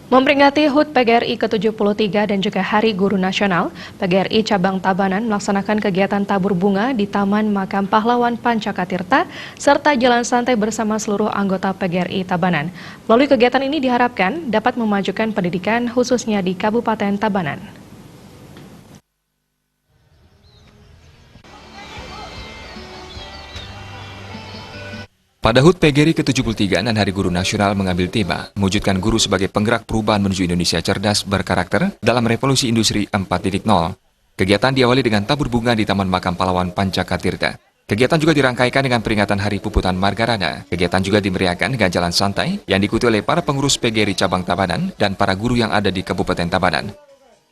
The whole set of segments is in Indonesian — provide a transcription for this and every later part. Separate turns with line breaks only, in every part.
Memperingati HUT PGRI ke-73 dan juga Hari Guru Nasional, PGRI Cabang Tabanan melaksanakan kegiatan tabur bunga di Taman Makam Pahlawan Pancakatirta serta jalan santai bersama seluruh anggota PGRI Tabanan. Melalui kegiatan ini diharapkan dapat memajukan pendidikan khususnya di Kabupaten Tabanan.
Pada HUT PGRI ke-73 dan Hari Guru Nasional mengambil tema mewujudkan guru sebagai penggerak perubahan menuju Indonesia cerdas berkarakter dalam revolusi industri 4.0. Kegiatan diawali dengan tabur bunga di Taman Makam Pahlawan Pancakatirta. Kegiatan juga dirangkaikan dengan peringatan Hari Puputan Margarana. Kegiatan juga dimeriahkan dengan jalan santai yang diikuti oleh para pengurus PGRI Cabang Tabanan dan para guru yang ada di Kabupaten Tabanan.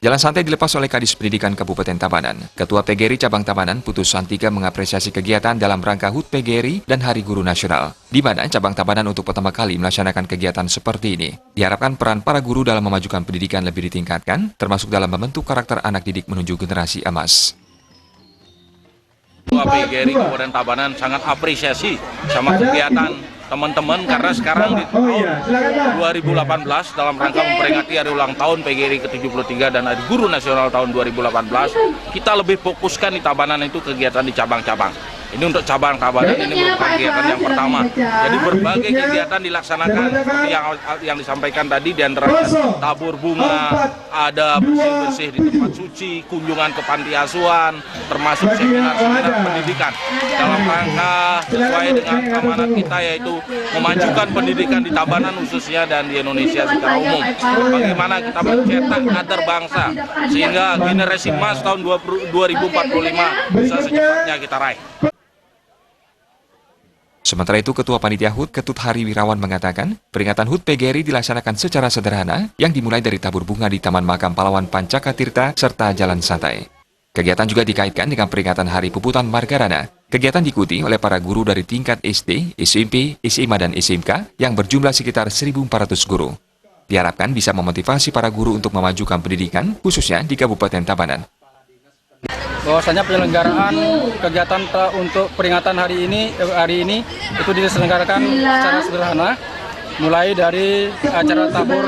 Jalan santai dilepas oleh Kadis Pendidikan Kabupaten Tabanan. Ketua PGRI Cabang Tabanan Putus Santika mengapresiasi kegiatan dalam rangka HUT PGRI dan Hari Guru Nasional, di mana Cabang Tabanan untuk pertama kali melaksanakan kegiatan seperti ini. Diharapkan peran para guru dalam memajukan pendidikan lebih ditingkatkan, termasuk dalam membentuk karakter anak didik menuju generasi emas.
Ketua PGRI Kabupaten Tabanan sangat apresiasi sama kegiatan teman-teman karena sekarang di tahun 2018 dalam rangka memperingati hari ulang tahun PGRI ke-73 dan Hari Guru Nasional tahun 2018, kita lebih fokuskan di Tabanan itu kegiatan di cabang-cabang. Ini untuk cabang Tabanan ini merupakan kegiatan yang pertama. Jadi berbagai kegiatan dilaksanakan seperti yang disampaikan tadi, di antaranya tabur bunga, ada bersih-bersih di tempat suci, kunjungan ke panti asuhan, termasuk seminar-seminar pendidikan dalam rangka sesuai dengan amanat kita, yaitu memajukan pendidikan di Tabanan khususnya dan di Indonesia secara umum. Bagaimana kita mencetak kader bangsa sehingga generasi emas tahun 2045 bisa secepatnya kita raih.
Sementara itu, Ketua Panitia HUT Ketut Hari Wirawan mengatakan, peringatan HUT PGRI dilaksanakan secara sederhana yang dimulai dari tabur bunga di Taman Makam Pahlawan Pancakatirta serta jalan santai. Kegiatan juga dikaitkan dengan peringatan Hari Puputan Margarana. Kegiatan diikuti oleh para guru dari tingkat SD, SMP, SMA, dan SMK yang berjumlah sekitar 1.400 guru. Diharapkan bisa memotivasi para guru untuk memajukan pendidikan, khususnya di Kabupaten Tabanan.
Bahwasanya penyelenggaraan kegiatan untuk peringatan hari ini itu diselenggarakan secara sederhana, mulai dari acara tabur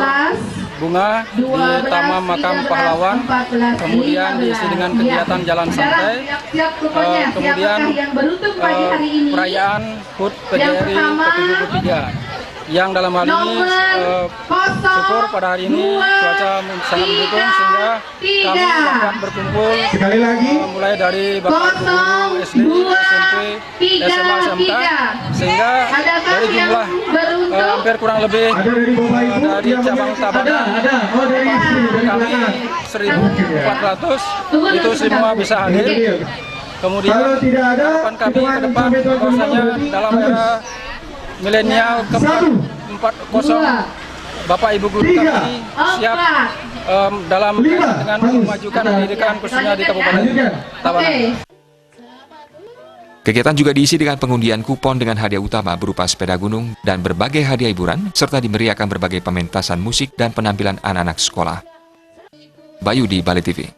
bunga di Taman Makam Pahlawan, kemudian diisi dengan kegiatan jalan santai, kemudian perayaan HUT PGRI ke-73. Yang dalam hal ini syukur pada hari ini cuaca sangat mendukung sehingga kami dapat berkumpul mulai dari Bapak Guru SD, SMP, SMA, SMK, sehingga dari jumlah hampir kurang lebih dari cabang Tabanan kami 1.400 itu semua bisa hadir. Kemudian harapan kami ke depan bahwasanya dalam era milenial ke-4.0 Bapak Ibu guru kami siap dalam dengan memajukan pendidikan khususnya di Kabupaten Tabanan.
Kegiatan juga diisi dengan pengundian kupon dengan hadiah utama berupa sepeda gunung dan berbagai hadiah hiburan, serta dimeriahkan berbagai pementasan musik dan penampilan anak-anak sekolah. Bayu di Bali TV.